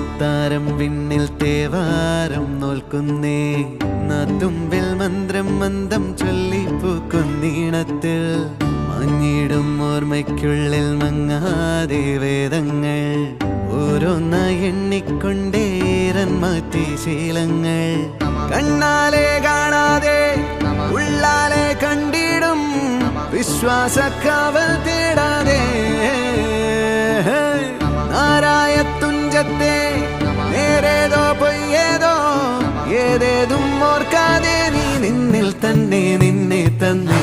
അത്താരം വിണ്ണിൽ തേവാരം നോൽക്കുന്നേ നാത്തുമ്പിൽ മന്ത്രം മന്ദം ചൊല്ലിപ്പൂക്കുന്നീണത്തിൽ മഞ്ഞിടും ഓർമ്മയ്ക്കുള്ളിൽ മങ്ങാതെ വേദങ്ങൾ ഓരോന്നായി എണ്ണിക്കൊണ്ടേരൻ മാറ്റി ശീലങ്ങൾ കണ്ണാലെ കാണാതെ ഉള്ളാലെ കണ്ടിടും വിശ്വാസക്കാവൽ തേടാതെ നാരായ തുഞ്ചത്തെ നേരേതോ പൊയ്യേതോ ഏതേതും ഓർക്കാതെ നീ നിന്നിൽ തന്നെ നിന്നെ തന്നെ